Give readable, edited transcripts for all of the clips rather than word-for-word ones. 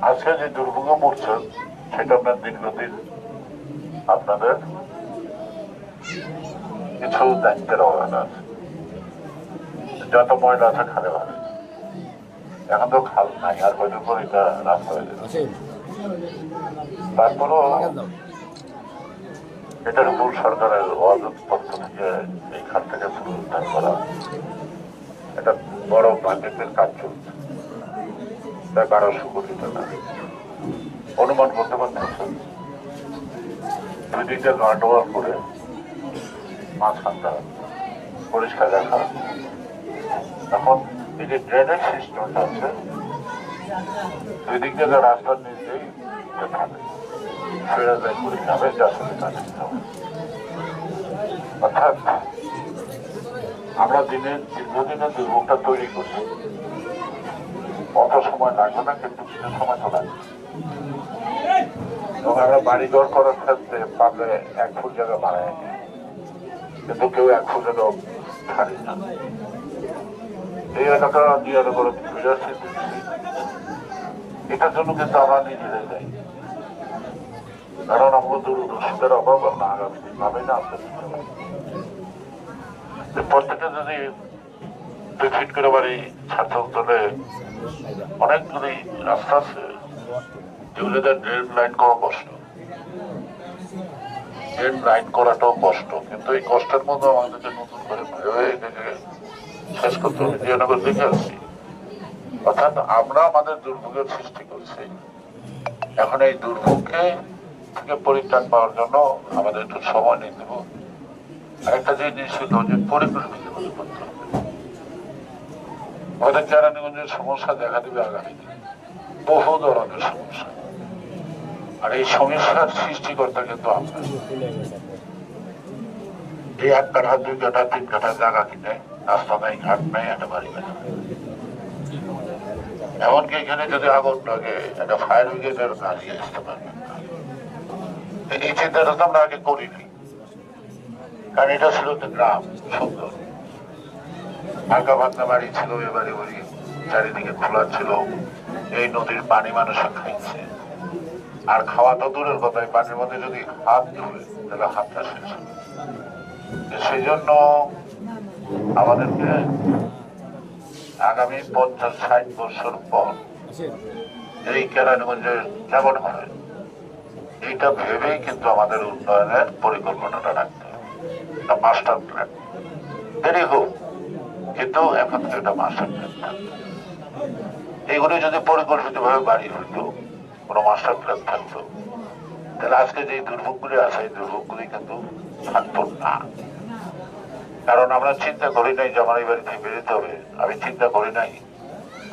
আজকে যে দুর্ভোগে পড়ছেন সেটা আপনার দীর্ঘদিন আপনাদের কিছু দায়িত্বের অবহেলা আছে। যত ময়লা আছে খালে ভাবে, এখন তো খাল নাই, আর কয়দিন পর এটা রাস্তা হয়ে যাবে। তারপরও এটার উপর সরকারের পক্ষ থেকে এই খাল থেকে পুনরুদ্ধার করা একটা বড় বাজেটের কাজ চলছে, প্রায় 1200 কোটি টাকা। অনুমান করতে পারতেছেন দুই দিকটা গার্ডওয়াল করে মাঝখানটা পরিষ্কার রাখা। এখন এই যে ড্রেনেজ সিস্টেমটা আছে দুই দিক থেকে রাস্তার নিচেই থাকে, ফেরা যায় করে যাবে, যার সাথে কাজ করতে হবে। অর্থাৎ আমরা দীর্ঘদিনের দুর্ভোগটা তৈরি করছি, অত সময় লাগবে না, কিন্তু কিছু সময় তো লাগবে। এবং আমরা বাড়িঘর করার ক্ষেত্রে পারলে 1 ফুট জায়গা বাড়ায়, কিন্তু কেউ 1 ফুট জায়গা ছাড়ি না। এই এলাকা দিয়ে করে বিরাশি এটার জন্য কিন্তু আমরা নিজেরাই যাই, কারণ আমাদের দূরদর্শিতার অভাব আমরা আগামী দিন ভাবে না। প্রত্যেকে যদি 2 ফিট করে বাড়ি ছাড়তে হলে অনেকগুলি রাস্তা আছে যেগুলোতে ড্রেন লাইন করা কষ্ট, ড্রেন লাইন করাটাও কষ্ট, কিন্তু এই কষ্টের মধ্যে আমাদেরকে নতুন করে এটাকে শেষ করতে হবে। বিজয়নগর দেখে আসছি, অর্থাৎ আমরা আমাদের দুর্ভোগের সৃষ্টি করছি। এখন এই দুর্ভোগকে থেকে পরিত্রাণ পাওয়ার জন্য আমাদের একটু সময় নিয়ে দেবো। আরেকটা জিনিস ছিল যে পরিকল্পিত করতে হবে। আমাদের কেরানীগঞ্জের সমস্যা দেখা দেবে আগামী দিনে, বহু ধরনের সমস্যা, আর এই সমস্যার সৃষ্টিকর্তা কিন্তু আমরা। এই 1 কাঠা 2 কাঠা 3 কাঠা জায়গা কিনে রাস্তা নাই, ঘাট নাই, একটা বাড়ি বানা, এমনকি এখানে যদি আগুন লাগে একটা ফায়ার ব্রিগেডের গাড়ি আসতে পারবেন না। এই চিন্তাটা তো আমরা আগে করিনি, কারণ এটা ছিল গ্রাম, সুন্দর হালকা ভাঙা বাড়ি ছিল, এ বাড়ি বাড়ি চারিদিকে খোলা ছিল। এই নদীর পানি মানুষে খাইছে, আর খাওয়া তো দূরের কথা, পানির মধ্যে যদি হাত ধুয়ে তাহলে হাতটা শেষ হবে। সেই জন্য আমাদেরকে আগামী 50-60 বছর পর এই কেরানীগঞ্জে কেমন হবে এইটা ভেবেই কিন্তু আমাদের উন্নয়নের পরিকল্পনাটা রাখতে হবে, মাস্টার প্ল্যান। দেরি হোক, কিন্তু এটাও এখন থেকে একটা মাস্টার প্ল্যান থাকতো। এইগুলি যদি পরিকল্পিত ভাবে বাড়ি হইতো, কোনো মাস্টার প্ল্যান থাকতো, তাহলে আজকে যে দুর্ভোগগুলি আছে এই দুর্ভোগগুলি কিন্তু থাকতো না। কারণ আমরা চিন্তা করি নাই যে আমার এই বাড়ি থেকে বেরোতে হবে, আমি চিন্তা করি নাই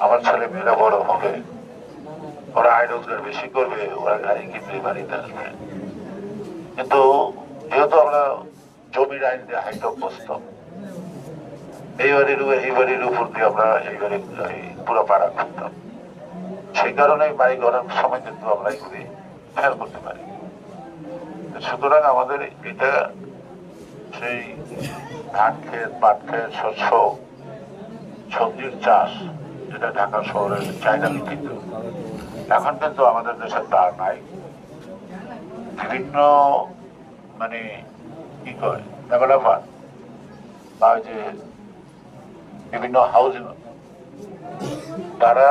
আমার ছেলে মেয়েরা বড় হবে, ওরা আয় রোজগার বেশি করবে, ওরা গাড়ি কিনবে, বাড়িতে আসবে। কিন্তু যেহেতু আমরা জমির আইন দিয়ে হাইট অভ্যস্ত, এই বাড়ির উপর দিয়ে আমরা এই পুরো পাড়া করতাম, সেই কারণে বাড়ি গড়ার সময় কিন্তু আমরা এগুলি খেয়াল করতে পারি। সুতরাং আমাদের এটা সেই ধান ক্ষেত, পাট ক্ষেত, শস্য, সবজির চাষ, যেটা ঢাকা শহরের চাহিদা ভিত্তিক, এখন কিন্তু আমাদের দেশে তা নাই। বিভিন্ন মানে কি কয় ডেভেলপার বা যে বিভিন্ন হাউজিং, তারা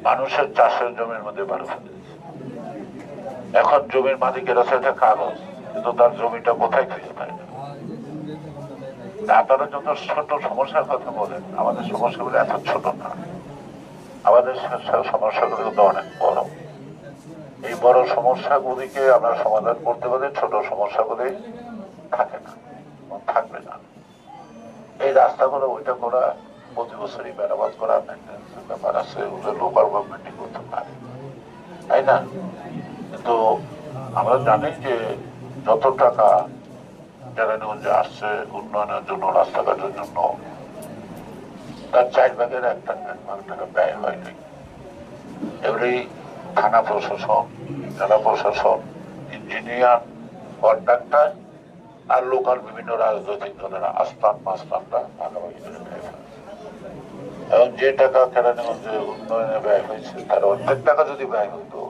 মানুষের চাষের জমির মধ্যে বাড়ি ফেলে দিচ্ছে। এখন জমির মালিকের আছে একটা কাগজ, কিন্তু তার জমিটা কোথায় খুঁজে পায় না। আপনারা যত ছোট সমস্যার কথা বলেন, আমাদের সমস্যাগুলো এত ছোট না, আমাদের সমস্যাগুলো কিন্তু অনেক বড়। এই বড় সমস্যাগুলিকে আমরা সমাধান করতে পারলে ছোট সমস্যাগুলি থাকে না, থাকবে না। এই রাস্তাগুলো ওইটা করা, প্রতি বছরই মেরামত করা মেনটেন্সের ব্যাপার আছে, ওগুলো লোকাল গভর্নমেন্টই করতে পারে, তাই না? কিন্তু আমরা জানি যে যত টাকা কেরানীগঞ্জে আসছে উন্নয়নের জন্য, রাস্তাঘাটের জন্য, তার 1/4 টাকা ব্যয় হয়নি। এবারে থানা প্রশাসন, জেলা প্রশাসন, ইঞ্জিনিয়ার, কন্ট্রাক্টর আর লোকাল বিভিন্ন রাজনৈতিক দলের আস্থান মাস্তানরা ভাগাভাগি করে ব্যয় হয়েছে। এবং যে টাকা কেরানীগঞ্জে উন্নয়নে ব্যয় হয়েছে তার অর্ধেক টাকা যদি ব্যয় হতো,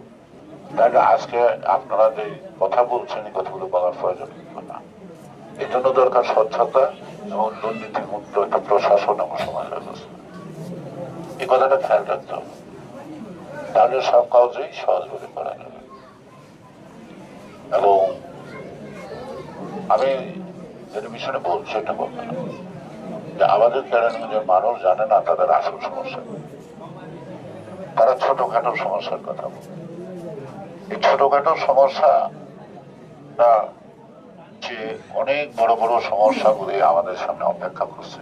তাহলে আজকে আপনারা যে কথা বলছেন এই কথাগুলো বলার প্রয়োজন না। এই জন্য দরকার স্বচ্ছতা এবং দুর্নীতি মুক্ত একটা প্রশাসন এবং সমাজ ব্যবস্থা। এই কথাটা খেয়াল রাখতে হবে, তাহলে সব কাজেই সহজভাবে করা যাবে। এবং আমি যেটা বিষয়ে বলছি এটা বলতে না যে আমাদের কেরানীগঞ্জের মানুষ জানে না তাদের আসল সমস্যা, তারা ছোটখাটো সমস্যার কথা বলে। এই ছোটখাটো সমস্যা যে অনেক বড় বড় সমস্যাগুলি আমাদের সামনে অপেক্ষা করছে,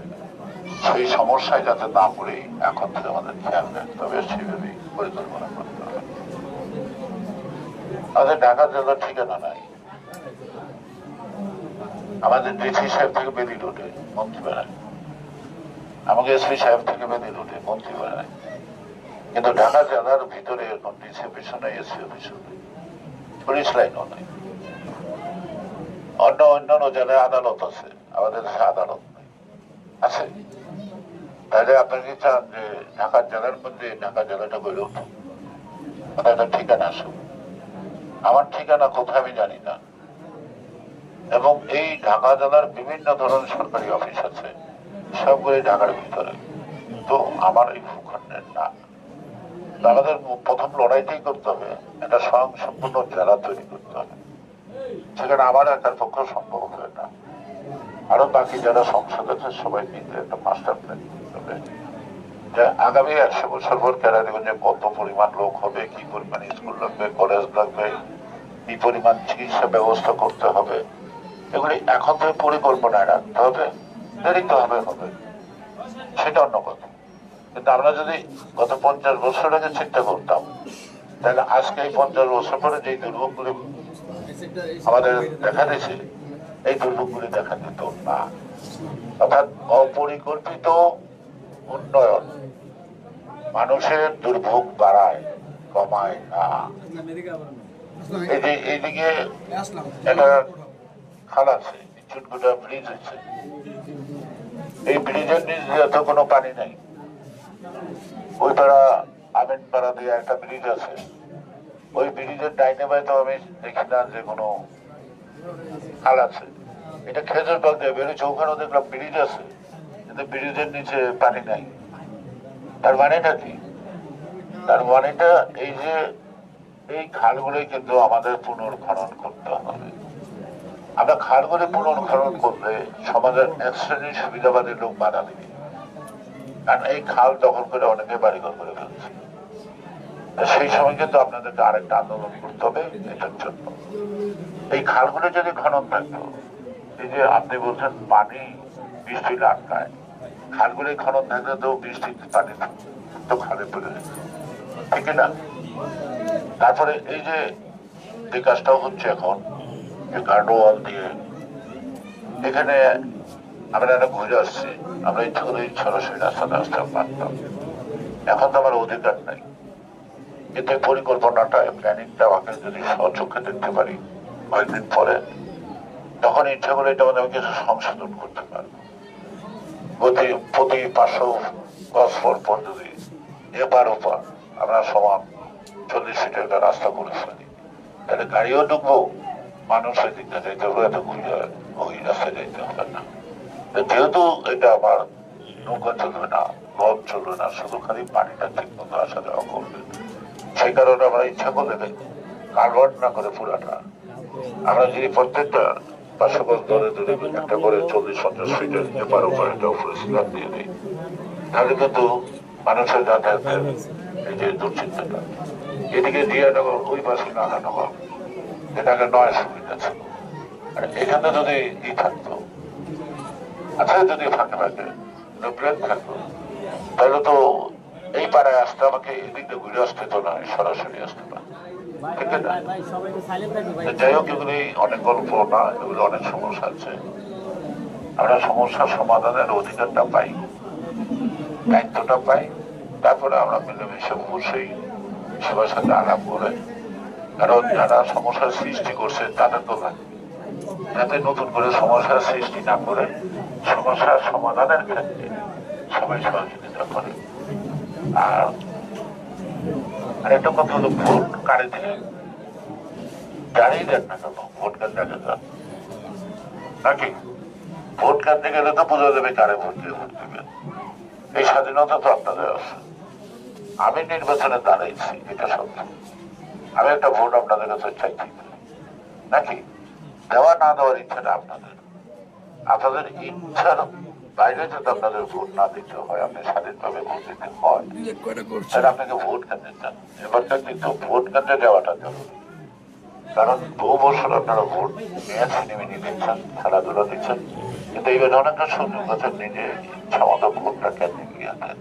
সেই সমস্যায় যাতে না পড়ে এখন থেকে আমাদের খেয়াল রাখতে হবে, সেভাবেই পরিকল্পনা করতে হবে। আমাদের ঢাকা জেলার ঠিকানা নাই, আমাদের ডিসি সাহেব থেকে বেদি রোডে মন্ত্রী বেড়ায়, আমাকে এসপি সাহেব থেকে বেদি রোডে মন্ত্রী বেড়ায়, কিন্তু ঢাকা জেলার ভিতরে এখন ডিসি অফিসও নেই, এসপি অফিসও নেই, পুলিশ লাইনও নেই। অন্যান্য জেলায় আদালত আছে, আমাদের দেশে আদালত নেই, আছে। তাহলে আপনাকে চান যে ঢাকা জেলার মধ্যে ঢাকা জেলাটা গড়ে উঠুক, একটা ঠিকানা আসুক। আমার ঠিকানা কোথায় আমি জানি না, এবং এই ঢাকা জেলার বিভিন্ন ধরনের সরকারি অফিস আছে, সবগুলি ঢাকার ভিতরে, তো আমার এই ভূখণ্ডের না। আমাদের প্রথম লড়াইটাই করতে হবে, একটা স্বয়ংসম্পূর্ণ জেলা তৈরি করতে হবে। সেখানে আমার একার পক্ষে সম্ভব হয় না, আরো বাকি যারা সংসদ আছে সবাই মিলে একটা মাস্টার প্ল্যান করতে হবে যে আগামী 100 বছর পর কেরানীগঞ্জে কত পরিমাণ লোক হবে, কি পরিমাণ স্কুল লাগবে, কলেজ লাগবে, কি পরিমাণ চিকিৎসা ব্যবস্থা করতে হবে, এগুলি এখন থেকে পরিকল্পনায় রাখতে হবে। দেরিতে হবে হবে সেটা অন্য কথা, কিন্তু আমরা যদি গত 50 বছর আগে চিন্তা করতাম, তাহলে আজকে এই 50 বছর পরে যে দুর্ভোগগুলি আমাদের দেখা দিয়েছে, এই দুর্ভোগগুলি দেখা দিত না। অর্থাৎ অপরিকল্পিত উন্নয়ন মানুষের দুর্ভোগ বাড়ায়, কমায় না। এইদিকে একটা খাল আছে, চুটকুটা ব্রিজ হচ্ছে, এই ব্রিজের নিচ দিয়ে তো কোনো পানি নাই। ওই পাড়া আমিন পাড়া দিয়ে একটা ব্রিজ আছে, ওই ব্রিজের ডাইনে বাই তো আমি দেখি না যে কোনো খাল আছে। এটা খেজুর পাক দিয়ে বেরোচ্ছে, ওখানেও দেখলাম ব্রিজ আছে, কিন্তু ব্রিজের নিচে পানি নাই। তার মানেটা কি? তার মানেটা এই যে এই খালগুলোই কিন্তু আমাদের পুনর্খনন করতে হবে। আমরা খালগুলি পুনর্খনন করলে সমাজের এক শ্রেণীর সুবিধাবাদী লোক বাধা দিবে, কারণ এই খাল দখল করে অনেকে বাড়িঘর করে ফেলছে। সেই সময় কিন্তু আপনাদেরকে আরেকটা আন্দোলন করতে হবে এটার জন্য। এই খালগুলো যদি খনন থাকতো, এই যে আপনি বলছেন পানি বৃষ্টি আটকায়, খালগুলি খনন থাকলে তো বৃষ্টিতে পানি তো খালে পড়ে যেত, ঠিক না? তারপরে এই যে কাজটাও হচ্ছে এখন যে গার্ডওয়াল দিয়ে, এখানে আমরা একটা ঘুরে আসছি, আমরা ইচ্ছা করে সরাসরি রাস্তাতে আসতে পারতাম, এখন তো আমার অধিকার নাই। কিন্তু পরিকল্পনাটা প্ল্যানিংটা আমাকে যদি স্বচক্ষে দেখতে পারি কয়েকদিন পরে, তখন ইচ্ছা করে এটা আমি কিছু সংশোধন করতে পারবো। প্রতি 500 গজ পর যদি এপার ওপার আমরা সমান 40 ফিটের একটা রাস্তা করে ফেলি, তাহলে গাড়িও ঢুকবো, মানুষ ওই দিকটা যাইতে হবে, এত ঘুরে ওই রাস্তায় যাইতে হবে না। যেহেতু এটা আমার নৌকা চলবে না, লঞ্চ চলবে না, শুধু খালি পানিটা ঠিক মতো আসা যাওয়া করবে, সেই কারণে আমরা ইচ্ছা করলে কালভার্ট না করে পুরাটা আমরা যদি প্রত্যেকটা 500 গজ ধরে ধরে একটা করে 40-50 ফিটের এপার ওপার একটা উপরে স্ল্যাব দিয়ে দিই, তাহলে কিন্তু মানুষের যাতায়াতের এই যে দুশ্চিন্তাটা এদিকে দিয়ে ওই পাশে লাগানো হবে, এটাকে নয় সুবিধা ছিল। আর এখানে যদি ই থাকতো, আচ্ছা যদি ফাঁকে ফাঁকে প্লেন থাকতো, তাহলে তো এই পাড়ায় আসতে আমাকে এদিকে ঘুরে আসতে তো নয়, সরাসরি আসতে না, ঠিক না? যাই হোক, এগুলি অনেক গল্প না, এগুলো অনেক সমস্যা আছে। আমরা সমস্যার সমাধানের অধিকারটা পাই, দায়িত্বটা পাই, তারপরে আমরা মিলেমিশে বসেই সবার সাথে আলাপ করে, কারণ যারা সমস্যার সৃষ্টি করছে তাদের তো লাগে, যাতে নতুন করে সমস্যার সৃষ্টি না করে সমস্যার সমাধানের ক্ষেত্রে সবাই সহযোগিতা করে। আর একটা কথা হলো, ভোট কারে দিলে যারাই দেন না কেন, ভোট কেন্দ্রে যান নাকি? ভোট কেন্দ্রে গেলে তো বোঝা যাবে কারে ভোট দিয়ে ভোট দেবেন। এই স্বাধীনতা তো আপনাদের আছে। আমি নির্বাচনে দাঁড়াইছি, এটা সত্য, আমি একটা ভোট আপনাদের কাছে চাইছি নাকি? দেওয়া না দেওয়ার ইচ্ছাটা আপনাদের, আপনাদের ইচ্ছার বাইরে যদি আপনাদের ভোট না দিতে হয়, আপনি স্বাধীনভাবে ভোট দিতে হয়, তাহলে আপনাকে ভোট কেন্দ্রে যান। এবারকার কিন্তু ভোট কেন্দ্রে যাওয়াটা জরুরি, কারণ বহু বছর আপনারা ভোট নিয়ে সিনেমিনি দিচ্ছেন, খেলাধুলা দিচ্ছেন, কিন্তু এইবার অনেকটা সুযোগ আছে নিজে ইচ্ছা মতো ভোটটা কেন্দ্রে গিয়ে দেন।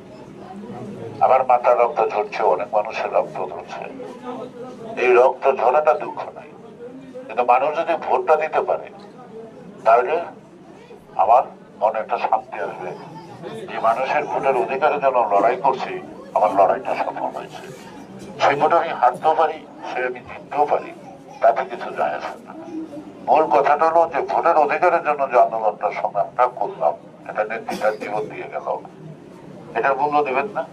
আমার মাথার রক্ত ঝরছে, অনেক মানুষের রক্ত ঝরছে, এই রক্ত ঝরাটা দুঃখ নাই, কিন্তু মানুষ যদি ভোটটা দিতে পারে তাহলে আমার মনে একটা শান্তি আসবে, যে মানুষের ভোটের অধিকারের জন্য লড়াই করছি, আমার লড়াইটা সফল হয়েছে। সেই ভোট আমি হারতেও পারি, সে আমি জিততেও পারি, তাতে কিছু যায় আসে না। মূল কথাটা হলো যে ভোটের অধিকারের জন্য যে আন্দোলনটা সংগ্রামটা করলাম, এটা নেতৃত্বের জীবন দিয়ে গেল, এটার মূল্য দেবেন না?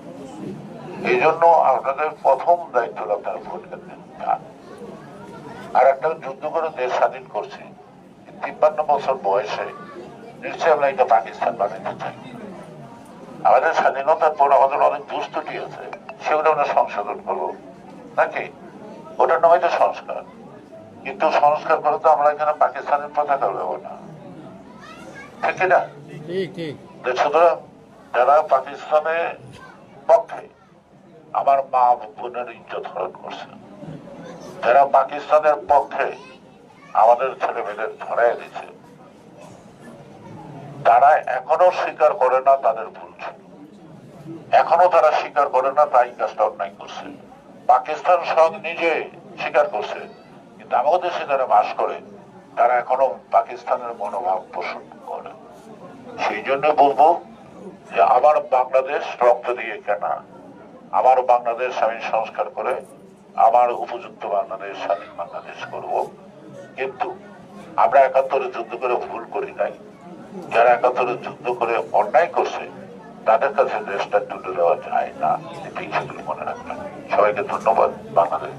এই জন্য আপনাদের প্রথম দায়িত্ব আপনারা ভোট কেন্দ্রে যান। আর একটা যুদ্ধ করে দেশ স্বাধীন করছি, 53 বছর বয়সে নিশ্চয়ই আমরা এটা পাকিস্তান বানাতে চাই। আমাদের স্বাধীনতার পর আমাদের অনেক দুষ্টুটি আছে, সেগুলো আমরা সংশোধন করবো নাকি? ওটার নামে তো সংস্কার, কিন্তু সংস্কার করে তো আমরা এখানে পাকিস্তানের পতাকা দেবো না, ঠিক না? সুতরাং যারা পাকিস্তানের পক্ষে আমার মা বোনের ইজ্জত হরণ করছে, যারা পাকিস্তানের পক্ষে আমাদের ছেলে মেয়েদের ধরাই দিচ্ছে, তারা এখনো স্বীকার করে না তাদের ভুল ছিল, এখনো তারা স্বীকার করে না তাই কাজটা অন্যায় করছে। পাকিস্তান সব নিজে স্বীকার করছে, কিন্তু আমাদের দেশে যারা বাস করে তারা এখনো পাকিস্তানের মনোভাব পোষণ করে। সেই জন্য বলবো যে আমার বাংলাদেশ রক্ত দিয়ে কেনা, আমার বাংলাদেশ আমি সংস্কার করে আমার উপযুক্ত বাংলাদেশ, স্বাধীন বাংলাদেশ করব। কিন্তু আমরা 71-এ যুদ্ধ করে ভুল করি নাই, যারা 71-এ যুদ্ধ করে অন্যায় করছে তাদের কাছে দেশটা তুলে দেওয়া যায় না, এটাই সেগুলো মনে রাখবেন। সবাইকে ধন্যবাদ। বাংলাদেশ।